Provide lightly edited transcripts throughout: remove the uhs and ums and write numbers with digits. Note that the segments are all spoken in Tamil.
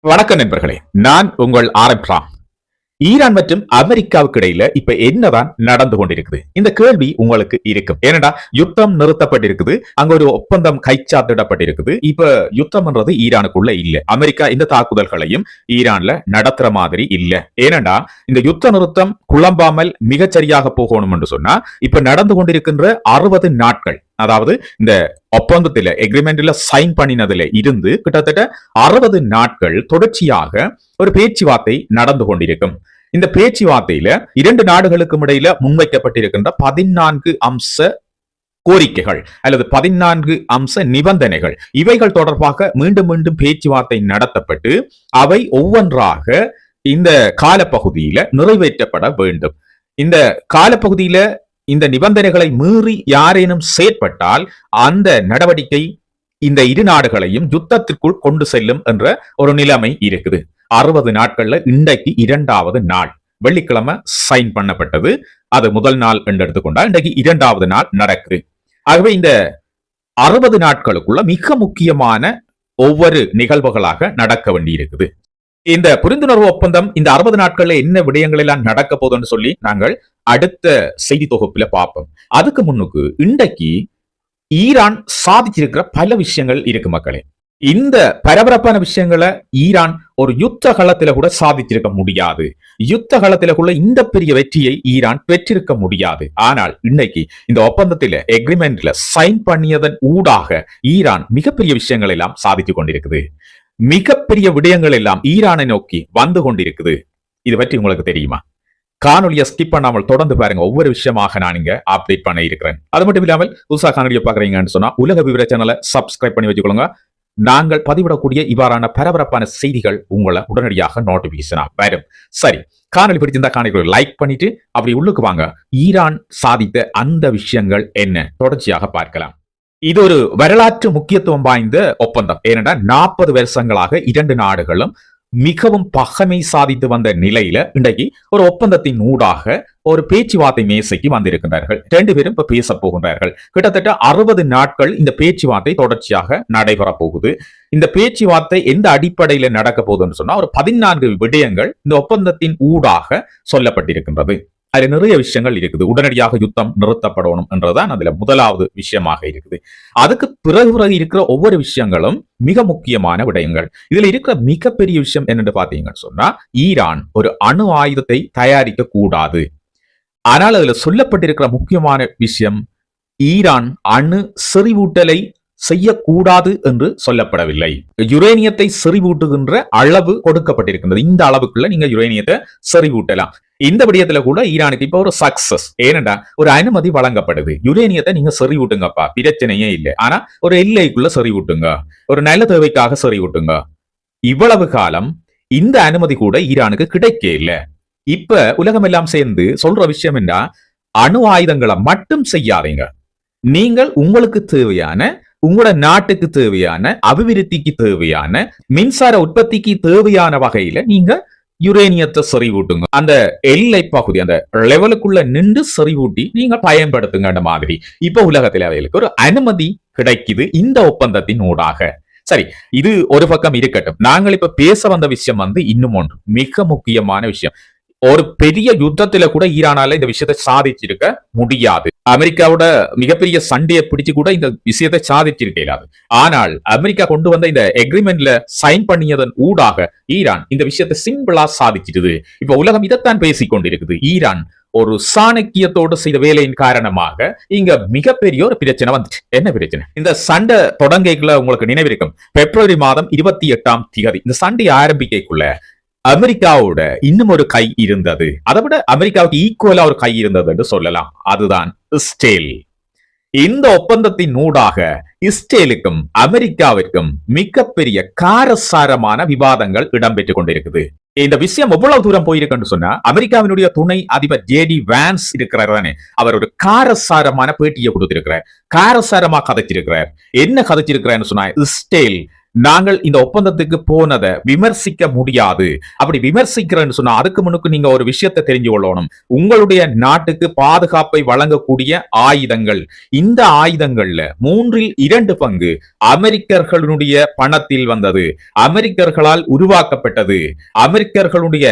வணக்கம் நண்பர்களே, நான் உங்கள் ஆரம்பிக்கலாம். ஈரான் மற்றும் அமெரிக்காவுக்கு இடையில இப்ப என்னதான் நடந்து கொண்டிருக்குது? இந்த கேள்வி உங்களுக்கு இருக்கும். ஏனடா யுத்தம் நிறுத்தப்பட்டிருக்குது, அங்க ஒரு ஒப்பந்தம் கைச்சாத்திடப்பட்டிருக்குது. இப்ப யுத்தம்ன்றது ஈரானுக்குள்ள இல்ல. அமெரிக்கா இந்த தாக்குதல்களையும் ஈரான்ல நடத்துற மாதிரி இல்ல. ஏனடா இந்த யுத்த நிறுத்தம் குழம்பாமல் மிகச்சரியாக போகணும் என்று சொன்னா இப்ப நடந்து கொண்டிருக்கின்ற 60 நாட்கள், அதாவது இந்த ஒப்பந்தத்தில எக்ரிமெண்ட்ல சைன் பண்ணினதுல இருந்து கிட்டத்தட்ட 60 நாட்கள் தொடர்ச்சியாக ஒரு பேச்சுவார்த்தை நடந்து கொண்டிருக்கும். இந்த பேச்சுவார்த்தையில இரண்டு நாடுகளுக்கும் இடையில முன்வைக்கப்பட்டிருக்கின்ற 14 அம்ச கோரிக்கைகள் அல்லது 14 அம்ச நிபந்தனைகள், இவைகள் தொடர்பாக மீண்டும் மீண்டும் பேச்சுவார்த்தை நடத்தப்பட்டு அவை ஒவ்வொன்றாக இந்த காலப்பகுதியில நிறைவேற்றப்பட வேண்டும். இந்த காலப்பகுதியில இந்த நிபந்தனைகளை மீறி யாரேனும் செயற்பட்டால் அந்த நடவடிக்கை இந்த இரு நாடுகளையும் யுத்தத்திற்குள் கொண்டு செல்லும் என்ற ஒரு நிலைமை இருக்குது. 60 நாட்கள்ல இன்றைக்கு 2வது நாள், வெள்ளிக்கிழமை சைன் பண்ணப்பட்டது. அது முதல் நாள் என்று எடுத்துக்கொண்டால் இன்றைக்கு 2வது நாள் நடக்குது. ஆகவே இந்த 60 நாட்களுக்குள்ள மிக முக்கியமான ஒவ்வொரு நிகழ்வுகளாக நடக்க வேண்டி இருக்குது. இந்த புரிந்துணர்வு ஒப்பந்தம் இந்த 60 நாட்கள்ல என்ன விடயங்கள் எல்லாம் நடக்க போதுன்னு சொல்லி நாங்கள் அடுத்த செய்தி தொகுப்புல பார்ப்போம். அதுக்கு முன்னுக்கு இன்றைக்கு ஈரான் சாதிச்சிருக்கிற பல விஷயங்கள் இருக்கு மக்களே. இந்த பரபரப்பான விஷயங்களை ஈரான் ஒரு யுத்த களத்தில கூட சாதிச்சிருக்க முடியாது. யுத்த களத்தில கூட இந்த பெரிய வெற்றியை ஈரான் பெற்றிருக்க முடியாது. ஆனால் இன்னைக்கு இந்த ஒப்பந்தத்தில எக்ரிமெண்ட்ல சைன் பண்ணியதன் ஊடாக ஈரான் மிகப்பெரிய விஷயங்கள் எல்லாம் சாதித்து கொண்டிருக்குது. மிகப்பெரிய விடயங்கள் எல்லாம் ஈரானை நோக்கி வந்து கொண்டிருக்குது. இது பற்றி உங்களுக்கு தெரியுமா? காணொலியை ஸ்கிப் பண்ணாமல் தொடர்ந்து பாருங்க. ஒவ்வொரு விஷயமாக நான் இங்க அப்டேட் பண்ண இருக்கிறேன். அது மட்டும் இல்லாமல் புதுசா காணொலியை பாக்குறீங்கன்னு சொன்னா உலக விவர சேனலை சப்ஸ்கிரைப் பண்ணி வச்சுக்கொள்ளுங்க. நாங்கள் பதிவிடக்கூடிய இவ்வாறான பரபரப்பான செய்திகள் உங்களை உடனடியாக நோட்டிபிகேஷனா வரும். சரி, காணொலி பிடிச்சிருந்தா காணொலிகளை லைக் பண்ணிட்டு அப்படி உள்ளுக்கு வாங்க. ஈரான் சாதித்த அந்த விஷயங்கள் என்ன தொடர்ச்சியாக பார்க்கலாம். இது ஒரு வரலாற்று முக்கியத்துவம் வாய்ந்த ஒப்பந்தம். ஏனென்றால் 40 வருஷங்களாக இரண்டு நாடுகளும் மிகவும் பகைமை சாதித்து வந்த நிலையில இன்றைக்கு ஒரு ஒப்பந்தத்தின் ஊடாக ஒரு பேச்சுவார்த்தை மேசைக்கு வந்திருக்கின்றார்கள். ரெண்டு பேரும் இப்ப பேச போகின்றார்கள். கிட்டத்தட்ட 60 நாட்கள் இந்த பேச்சுவார்த்தை தொடர்ச்சியாக நடைபெற போகுது. இந்த பேச்சுவார்த்தை எந்த அடிப்படையில நடக்க போகுதுன்னு சொன்னா ஒரு 14 விடயங்கள் இந்த ஒப்பந்தத்தின் ஊடாக சொல்லப்பட்டிருக்கின்றது. அதுல நிறைய விஷயங்கள் இருக்குது. உடனடியாக யுத்தம் நிறுத்தப்படணும் என்றுதான் அதுல முதலாவது விஷயமாக இருக்குது. அதுக்கு பிறகு இருக்கிற ஒவ்வொரு விஷயங்களும் மிக முக்கியமான விடயங்கள். இதுல இருக்கிற மிகப்பெரிய விஷயம் என்னன்னு பாத்தீங்கன்னு சொன்னா ஈரான் ஒரு அணு ஆயுதத்தை தயாரிக்க கூடாது. ஆனால் அதுல சொல்லப்பட்டிருக்கிற முக்கியமான விஷயம் ஈரான் அணு செறிவூட்டலை செய்யக்கூடாது என்று சொல்லப்படவில்லை. யுரேனியத்தை செறிவூட்டுகின்ற அளவு கொடுக்கப்பட்டிருக்கின்றது. இந்த அளவுக்குள்ள நீங்க யுரேனியத்தை செறிவூட்டலாம். இந்த விடயத்துல கூட ஈரானுக்கு இப்ப ஒரு சக்சஸ். ஏனென்றா ஒரு அனுமதி வழங்கப்படுது. யுரேனியத்தை நீங்க செறிவூட்டுங்கப்பா, பிரச்சனையே இல்லை. ஆனா ஒரு எல்லைக்குள்ள செறிவூட்டுங்க, ஒரு நல்ல தேவைக்காக செறிவூட்டுங்க. இவ்வளவு காலம் இந்த அனுமதி கூட ஈரானுக்கு கிடைக்க இல்லை. இப்ப உலகம் எல்லாம் சேர்ந்து சொல்ற விஷயம் என்ன, அணு ஆயுதங்களை மட்டும் செய்யாதீங்க. நீங்கள் உங்களுக்கு தேவையான, உங்களோட நாட்டுக்கு தேவையான, அபிவிருத்திக்கு தேவையான, மின்சார உற்பத்திக்கு தேவையான வகையில நீங்க யுரேனியத்தை செறிவூட்டுங்க. அந்த எல்லை பகுதி அந்த லெவலுக்குள்ள நின்று செறிவூட்டி நீங்க பயன்படுத்துங்க மாதிரி இப்ப உலகத்தில் அவைகளுக்கு ஒரு அனுமதி கிடைக்குது இந்த ஒப்பந்தத்தின் ஊடாக. சரி, இது ஒரு பக்கம் இருக்கட்டும். நாங்கள் இப்ப பேச வந்த விஷயம் இன்னும் ஒன்று மிக முக்கியமான விஷயம். ஒரு பெரிய யுத்தத்துல கூட ஈரானால இந்த விஷயத்தை சாதிச்சிருக்க முடியாது. அமெரிக்காவோட மிகப்பெரிய சண்டையை பிடிச்சு கூட இந்த விஷயத்தை சாதிச்சிருக்க இயலாது. ஆனால் அமெரிக்கா கொண்டு வந்த இந்த எக்ரிமெண்ட்ல சைன் பண்ணியதன் ஊடாக ஈரான் இந்த விஷயத்தை சிம்பிளா சாதிச்சிருது. இப்ப உலகம் இதைத்தான் பேசிக் கொண்டிருக்குது. ஈரான் ஒரு சாணக்கியத்தோடு செய்த வேலையின் காரணமாக இங்க மிகப்பெரிய ஒரு பிரச்சனை வந்துச்சு. என்ன பிரச்சனை? இந்த சண்டை தொடங்கிக்குள்ள உங்களுக்கு நினைவிருக்கும், பிப்ரவரி மாதம் 28ஆம் தேதி இந்த சண்டை ஆரம்பிக்கக்குள்ள அமெரிக்காவோட இன்னும் ஒரு கை இருந்தது. அதை விட அமெரிக்காவுக்கு ஈக்குவலா ஒரு கை இருந்தது என்று சொல்லலாம். அதுதான் இஸ்ரேல். இந்த ஒப்பந்தத்தின் ஊடாக இஸ்ரேலுக்கும் அமெரிக்காவிற்கும் மிகப்பெரிய காரசாரமான விவாதங்கள் இடம்பெற்றுக் கொண்டிருக்குது. இந்த விஷயம் எவ்வளவு தூரம் போயிருக்குன்னு சொன்னா அமெரிக்காவினுடைய துணை அதிபர் ஜேடி வான்ஸ் இருக்கிறார். அவர் ஒரு காரசாரமான பேட்டியை கொடுத்திருக்கிறார். காரசாரமா கதைச்சிருக்கிறார். என்ன கதைச்சிருக்கிறார்னு சொன்னா, இஸ்ரேல் நாங்கள் இந்த ஒப்பந்தத்துக்கு போனதை விமர்சிக்க முடியாது. அப்படி விமர்சிக்கிறேன்னு சொன்னா அதுக்கு முன்னுக்கு நீங்க ஒரு விஷயத்தை தெரிஞ்சு கொள்ளணும். உங்களுடைய நாட்டுக்கு பாதுகாப்பை வழங்கக்கூடிய ஆயுதங்கள், இந்த ஆயுதங்கள்ல 2/3 பங்கு அமெரிக்கர்களுடைய பணத்தில் வந்தது, அமெரிக்கர்களால் உருவாக்கப்பட்டது, அமெரிக்கர்களுடைய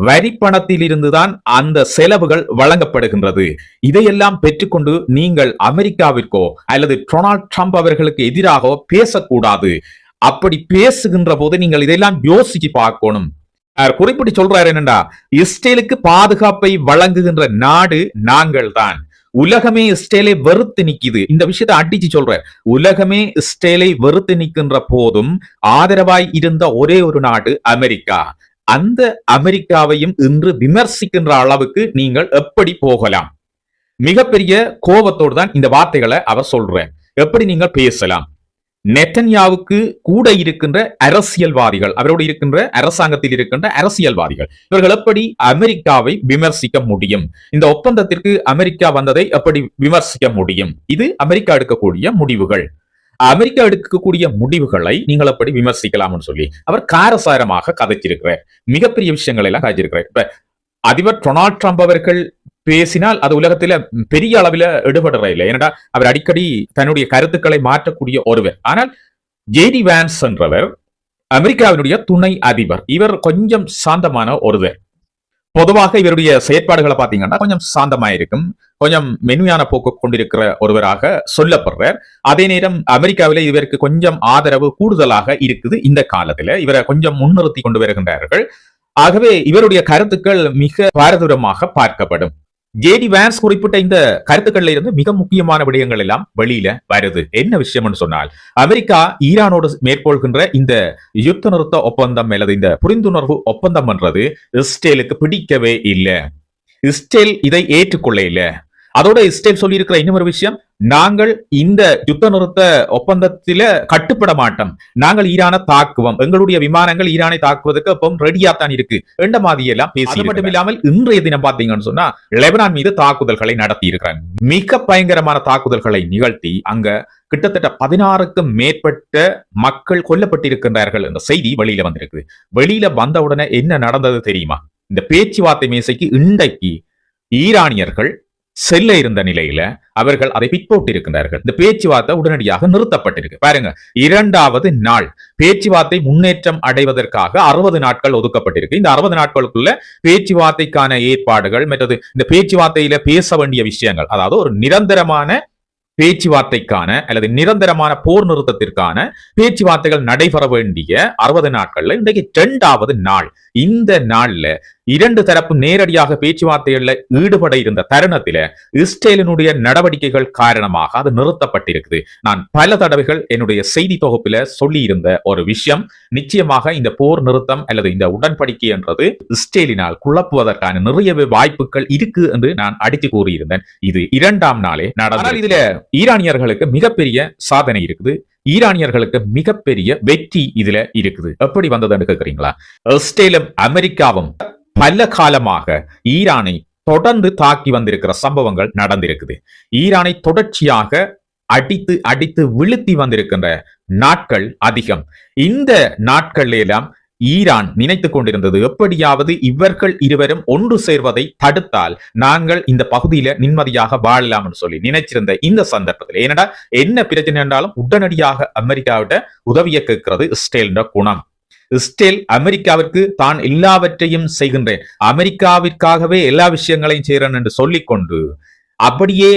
வரி பணத்தில் இருந்துதான் அந்த செலவுகள் வழங்கப்படுகின்றது. இதையெல்லாம் பெற்றுக்கொண்டு நீங்கள் அமெரிக்காவிற்கோ அல்லது டொனால்ட் ட்ரம்ப் அவர்களுக்கு எதிராக பேசக்கூடாது. அப்படி பேசுகின்ற போது நீங்கள் இதெல்லாம் யோசிச்சு பார்க்கணும். குறிப்பிட்டு சொல்றாரு என்னண்டா, இஸ்ரேலுக்கு பாதுகாப்பை வழங்குகின்ற நாடு நாங்கள் தான். உலகமே இஸ்ரேலை வெறுத்து நிக்குது. இந்த விஷயத்தை அடிச்சு சொல்ற, உலகமே இஸ்ரேலை வெறுத்து நிற்கின்ற போதும் ஆதரவாய் இருந்த ஒரே ஒரு நாடு அமெரிக்கா. அந்த அமெரிக்காவையும் இன்று விமர்சிக்கின்ற அளவுக்கு நீங்கள் எப்படி போகலாம்? மிகப்பெரிய கோபத்தோடு தான் இந்த வார்த்தைகளை அவர் சொல்றேன். எப்படி நீங்கள் பேசலாம்? நெட்டன்யாவுக்கு கூட இருக்கின்ற அரசியல்வாதிகள், அவரோடு இருக்கின்ற அரசாங்கத்தில் இருக்கின்ற அரசியல்வாதிகள், இவர்கள் எப்படி அமெரிக்காவை விமர்சிக்க முடியும்? இந்த ஒப்பந்தத்திற்கு அமெரிக்கா வந்ததை எப்படி விமர்சிக்க முடியும்? இது அமெரிக்கா எடுக்கக்கூடிய முடிவுகள். அமெரிக்கா எடுக்கக்கூடிய முடிவுகளை நீங்கள் எப்படி விமர்சிக்கலாம்னு சொல்லி அவர் காரசாரமாக கதைச்சிருக்கிறார். மிகப்பெரிய விஷயங்கள் எல்லாம் காய்ச்சிருக்கிறார். இப்ப அதிபர் டொனால்ட் ட்ரம்ப் அவர்கள் பேசினால் அது உலகத்துல பெரிய அளவில் எடுபடுற இல்லை. ஏன்னா அவர் அடிக்கடி தன்னுடைய கருத்துக்களை மாற்றக்கூடிய ஒருவர். ஆனால் ஜேடி வான்ஸ் என்றவர் அமெரிக்காவினுடைய துணை அதிபர். இவர் கொஞ்சம் சாந்தமான ஒருவர். பொதுவாக இவருடைய செயற்பாடுகளை பார்த்தீங்கன்னா கொஞ்சம் சாந்தமாயிருக்கும், கொஞ்சம் மென்மையான போக்கு கொண்டிருக்கிற ஒருவராக சொல்லப்படுறார். அதே நேரம் அமெரிக்காவில இவருக்கு கொஞ்சம் ஆதரவு கூடுதலாக இருக்குது. இந்த காலத்துல இவரை கொஞ்சம் முன்னிறுத்தி கொண்டு வருகின்றார்கள். ஆகவே இவருடைய கருத்துக்கள் மிக பாரதூரமாக பார்க்கப்படும். ஜேடி வான்ஸ் குறிப்பிட்ட இந்த கருத்துக்கள்ல இருந்து மிக முக்கியமான விடயங்கள் எல்லாம் வெளியில வருது. என்ன விஷயம்னு சொன்னால், அமெரிக்கா ஈரானோடு மேற்கொள்கின்ற இந்த யுத்த நிறுத்த ஒப்பந்தம் அல்லது இந்த புரிந்துணர்வு ஒப்பந்தம் என்றது இஸ்ரேலுக்கு பிடிக்கவே இல்லை. இஸ்ரேல் இதை ஏற்றுக்கொள்ள இல்லை. அதோட இஸ்ரேல் சொல்லி இருக்கிற இன்னொரு விஷயம், நாங்கள் இந்த யுத்த நிறுத்த ஒப்பந்தத்தில கட்டுப்பட மாட்டோம், நாங்கள் ஈரானை தாக்குவோம், எங்களுடைய விமானங்கள் ஈரானை தாக்குவதற்கு அப்போ ரெடியா தான் இருக்கு என்ற மாதிரி எல்லாம் பேசி. அது மட்டும் இல்லாமல் இன்றைய தினம் பாத்தீங்கன்னு சொன்னா லெபனான் மீது தாக்குதல்களை நடத்தி இருக்கிறாங்க. மிக பயங்கரமான தாக்குதல்களை நிகழ்த்தி அங்க கிட்டத்தட்ட 16க்கும் மேற்பட்ட மக்கள் கொல்லப்பட்டிருக்கின்றார்கள் என்ற செய்தி வெளியில வந்திருக்குது. வெளியில வந்தவுடனே என்ன நடந்தது தெரியுமா? இந்த பேச்சுவார்த்தை மேசைக்கு இன்றைக்கு ஈரானியர்கள் செல்ல இருந்த நிலையில அவர்கள் அதை பிற்போட்டு இருக்கின்றார்கள். இந்த பேச்சுவார்த்தை உடனடியாக நிறுத்தப்பட்டிருக்கு. பாருங்க, 2வது நாள் பேச்சுவார்த்தை முன்னேற்றம் அடைவதற்காக 60 நாட்கள் ஒதுக்கப்பட்டிருக்கு. இந்த 60 நாட்களுக்குள்ள பேச்சுவார்த்தைக்கான ஏற்பாடுகள், மற்றது இந்த பேச்சுவார்த்தையில பேச வேண்டிய விஷயங்கள், அதாவது ஒரு நிரந்தரமான பேச்சுவார்த்தைக்கான அல்லது நிரந்தரமான போர் நிறுத்தத்திற்கான பேச்சுவார்த்தைகள் நடைபெற வேண்டிய 60 நாட்கள்ல இன்றைக்கு 2வது நாள். இந்த நாள்ல 2 தரப்பு நேரடியாக பேச்சுவார்த்தைகள்ல ஈடுபட இருந்த தருணத்தில இஸ்ரேலினுடைய நடவடிக்கைகள் காரணமாக அது நிறுத்தப்பட்டிருக்குது. நான் பல தடவைகள் என்னுடைய செய்தி தொகுப்பில சொல்லி இருந்த ஒரு விஷயம், நிச்சயமாக இந்த போர் நிறுத்தம் அல்லது இந்த உடன்படிக்கை என்றது இஸ்ரேலினால் குழப்புவதற்கான நிறைய வாய்ப்புகள் இருக்கு என்று நான் அடித்து கூறியிருந்தேன். இது 2ஆம் நாளே நடந்தது. இதுல ஈரானியர்களுக்கு மிகப்பெரிய சாதனை இருக்குது. ஈரானியர்களுக்கு மிகப்பெரிய வெற்றி இதுல இருக்குது. எப்படி வந்ததுன்னு கேக்குறீங்களா? இஸ்ரேலும் அமெரிக்காவும் பல காலமாக ஈரானை தொடர்ந்து தாக்கி வந்திருக்கிற சம்பவங்கள் நடந்திருக்குது. ஈரானை தொடர்ச்சியாக அடித்து அடித்து வீழ்த்தி வந்திருக்கின்ற நாட்கள் அதிகம். இந்த நாட்கள் எல்லாம் ஈரான் நினைத்துக் கொண்டிருந்தது, எப்படியாவது இவர்கள் இருவரும் ஒன்று சேர்வதை தடுத்தால் நாங்கள் இந்த பகுதியில நிம்மதியாக வாழலாம் சொல்லி நினைச்சிருந்த இந்த சந்தர்ப்பத்தில், ஏனடா என்ன பிரச்சனை என்றாலும் உடனடியாக அமெரிக்காவிட உதவியை கேட்கிறது இஸ்ரேல் குணம். இஸ்ரேல் அமெரிக்காவிற்கு தான் எல்லாவற்றையும் செய்கின்றேன், அமெரிக்காவிற்காகவே எல்லா விஷயங்களையும் செய்கிறேன் என்று சொல்லிக்கொண்டு அப்படியே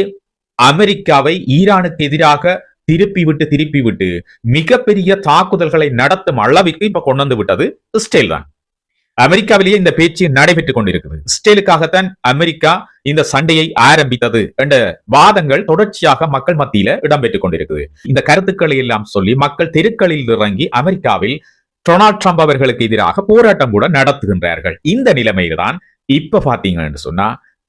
அமெரிக்காவை ஈரானுக்கு எதிராக திருப்பி விட்டு மிகப்பெரிய தாக்குதல்களை நடத்தும் அளவிற்கு இப்ப கொண்டு வந்து விட்டது இஸ்ரேல் தான். அமெரிக்காவிலேயே இந்த பேச்சு நடைபெற்றுக் கொண்டிருக்கிறது. இஸ்ரேலுக்காகத்தான் அமெரிக்கா இந்த சண்டையை ஆரம்பித்தது என்ற வாதங்கள் தொடர்ச்சியாக மக்கள் மத்தியில இடம்பெற்றுக் கொண்டிருக்குது. இந்த கருத்துக்களை எல்லாம் சொல்லி மக்கள் தெருக்களில் இறங்கி அமெரிக்காவில் டொனால்ட் ட்ரம்ப் அவர்களுக்கு எதிராக போராட்டம் கூட நடத்துகின்றார்கள். இந்த நிலைமையில்தான் இப்ப பாத்தீங்கன்னு சொன்னா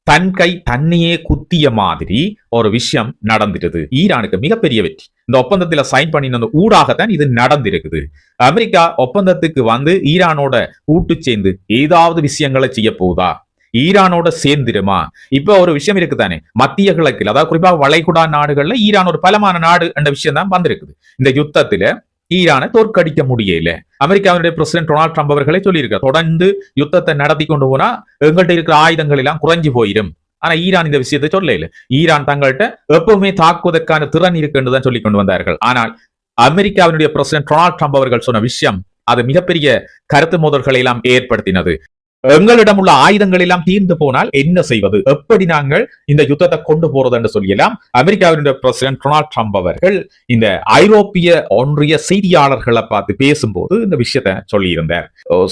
தன் கை தன்னையே குத்திய மாதிரி ஒரு விஷயம் நடந்துருது. ஈரானுக்கு மிகப்பெரிய வெற்றி. இந்த ஒப்பந்தத்துல சைன் பண்ணின ஊடாகத்தான் இது நடந்திருக்குது. அமெரிக்கா ஒப்பந்தத்துக்கு வந்து ஈரானோட கூட்டு சேர்ந்து ஏதாவது விஷயங்களை செய்ய போதா? ஈரானோட சேர்ந்துருமா? இப்ப ஒரு விஷயம் இருக்குதானே, மத்திய கிழக்கில், அதாவது குறிப்பாக வளைகுடா நாடுகள்ல ஈரான் ஒரு பலமான நாடு என்ற விஷயம் தான் வந்திருக்குது. இந்த யுத்தத்துல ஈரானை தோற்கடிக்க முடியல. அமெரிக்காவுடைய பிரசிடென்ட் டொனால்ட் ட்ரம்ப் அவர்களே சொல்லியிருக்கார், தொடர்ந்து யுத்தத்தை நடத்தி கொண்டு போனா எங்கள்கிட்ட இருக்கிற ஆயுதங்கள் எல்லாம் குறைஞ்சு போயிடும். ஆனா ஈரான் இந்த விஷயத்தை சொல்லல. ஈரான் தங்கள்கிட்ட எப்பவுமே தாக்குவதற்கான திறன் இருக்கு என்றுதான் சொல்லிக் கொண்டு வந்தார்கள். ஆனால் அமெரிக்காவினுடைய பிரசிடென்ட் டொனால்ட் ட்ரம்ப் அவர்கள் சொன்ன விஷயம் அது மிகப்பெரிய கருத்து மோதல்களை எல்லாம் ஏற்படுத்தினது. எங்களிடம் உள்ள ஆயுதங்கள் எல்லாம் தீர்ந்து போனால் என்ன செய்வது, எப்படி நாங்கள் இந்த யுத்தத்தை கொண்டு போறது என்று சொல்லலாம். அமெரிக்காவினுடைய பிரசிடென்ட் டொனால்ட் ட்ரம்ப் அவர்கள் இந்த ஐரோப்பிய ஒன்றிய செய்தியாளர்களை பார்த்து பேசும்போது இந்த விஷயத்தை சொல்லியிருந்தார்.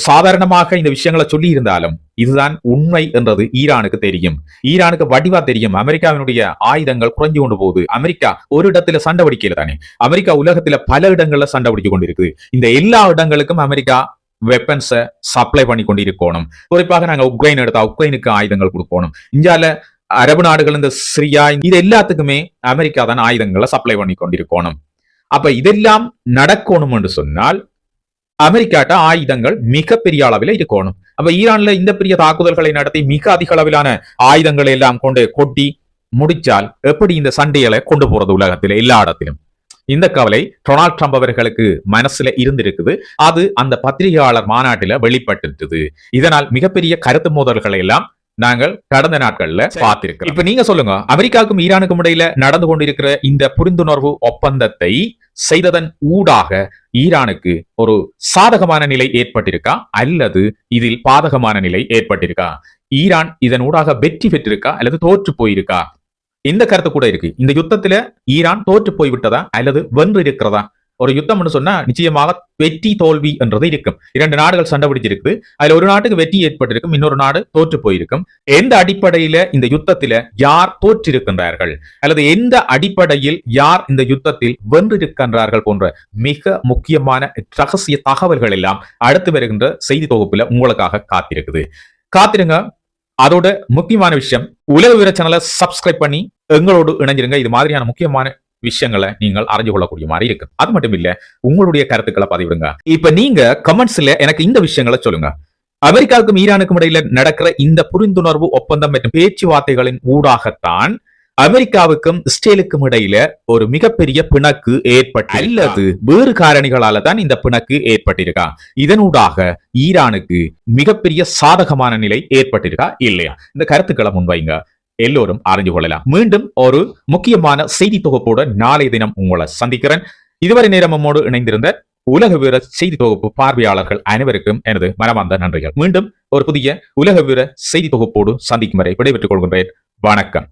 சாதாரணமாக இந்த விஷயங்களை சொல்லி இருந்தாலும் இதுதான் உண்மை என்றது ஈரானுக்கு தெரியும். ஈரானுக்கு வடிவா தெரியும் அமெரிக்காவினுடைய ஆயுதங்கள் குறைஞ்சு கொண்டு போகுது. அமெரிக்கா ஒரு இடத்துல சண்டை பிடிக்கல தானே, அமெரிக்கா உலகத்துல பல இடங்கள்ல சண்டை பிடிச்சு கொண்டிருக்கு. இந்த எல்லா இடங்களுக்கும் அமெரிக்கா வெப்பன்ஸை சப்ளை பண்ணி கொண்டிருக்கணும். குறிப்பாக நாங்க உக்ரைன் எடுத்தா உக்ரைனுக்கு ஆயுதங்கள் கொடுக்கணும். இந்தியால அரபு நாடுகள், இந்த சிரியா, இது எல்லாத்துக்குமே அமெரிக்கா தான் ஆயுதங்களை சப்ளை பண்ணி கொண்டிருக்கணும். அப்ப இதெல்லாம் நடக்கணும் என்று சொன்னால் அமெரிக்காட்ட ஆயுதங்கள் மிக பெரிய அளவில் இருக்கணும். அப்ப ஈரான்ல இந்த பெரிய தாக்குதல்களை நடத்தி மிக அதிக அளவிலான ஆயுதங்களை எல்லாம் கொண்டு கொட்டி முடிச்சால் எப்படி இந்த சண்டைகளை கொண்டு போறது உலகத்தில் எல்லா இடத்திலும்? இந்த கவலை டொனால்ட் ட்ரம்ப் அவர்களுக்கு மனசுல இருந்திருக்குது. அது அந்த பத்திரிகையாளர் மாநாட்டில வெளிப்பட்டு இதனால் மிகப்பெரிய கருத்து மோதல்களை எல்லாம் நாங்கள் கடந்த நாட்கள்ல பார்த்திருக்கோம். இப்ப நீங்க சொல்லுங்க, அமெரிக்காவுக்கும் ஈரானுக்கும் இடையில நடந்து கொண்டிருக்கிற இந்த புரிந்துணர்வு ஒப்பந்தத்தை செய்ததன் ஊடாக ஈரானுக்கு ஒரு சாதகமான நிலை ஏற்பட்டிருக்கா அல்லது இதில் பாதகமான நிலை ஏற்பட்டிருக்கா? ஈரான் இதன் ஊடாக வெற்றி பெற்றிருக்கா அல்லது தோற்று போயிருக்கா? இந்த கருத்து கூட இருக்கு. இந்த யுத்தத்துல ஈரான் தோற்று போய்விட்டதா அல்லது வென்று இருக்கிறதா? ஒரு யுத்தம் சொன்னா நிச்சயமாக வெற்றி தோல்வி என்றது இருக்கும். 2 நாடுகள் சண்டை பிடிச்சிருக்கு. அதுல ஒரு நாட்டுக்கு வெற்றி ஏற்பட்டிருக்கும், இன்னொரு நாடு தோற்று போயிருக்கும். எந்த அடிப்படையில இந்த யுத்தத்தில யார் தோற்றிருக்கின்றார்கள் அல்லது எந்த அடிப்படையில் யார் இந்த யுத்தத்தில் வென்றிருக்கின்றார்கள் போன்ற மிக முக்கியமான ரகசிய தகவல்கள் எல்லாம் அடுத்து வருகின்ற செய்தி தொகுப்புல உங்களுக்காக காத்திருங்க. அதோட முக்கியமான விஷயம், உலக விவர சேனலை சப்ஸ்கிரைப் பண்ணி எங்களோடு இணைஞ்சிருங்க. இது மாதிரியான முக்கியமான விஷயங்களை நீங்கள் அறிஞ்சு கொள்ளக்கூடிய மாதிரி இருக்கு. அது மட்டும் இல்ல, உங்களுடைய கருத்துக்களை பதிவிடுங்க. இப்ப நீங்க கமெண்ட்ஸ்ல எனக்கு இந்த விஷயங்களை சொல்லுங்க. அமெரிக்காவுக்கும் ஈரானுக்கும் இடையில நடக்கிற இந்த புரிந்துணர்வு ஒப்பந்தம் மற்றும் பேச்சுவார்த்தைகளின் ஊடாகத்தான் அமெரிக்காவுக்கும் இஸ்ரேலுக்கும் இடையில ஒரு மிகப்பெரிய பிணக்கு ஏற்பட்டு அல்லது வேறு காரணிகளால தான் இந்த பிணக்கு ஏற்பட்டிருக்கா? இதனூடாக ஈரானுக்கு மிகப்பெரிய சாதகமான நிலை ஏற்பட்டிருக்கா இல்லையா? இந்த கருத்துக்களை முன்வைங்க, எல்லோரும் அறிஞ்சு கொள்ளலாம். மீண்டும் ஒரு முக்கியமான செய்தி தொகுப்போடு நாளை தினம் உங்களை சந்திக்கிறேன். இதுவரை நேரம் நம்மோடு இணைந்திருந்த உலக வீர செய்தி தொகுப்பு பார்வையாளர்கள் அனைவருக்கும் எனது மனமார்ந்த நன்றிகள். மீண்டும் ஒரு புதிய உலக வீர செய்தி தொகுப்போடு சந்திக்கும் வரை விடைபெற்றுக் கொள்கின்றேன். வணக்கம்.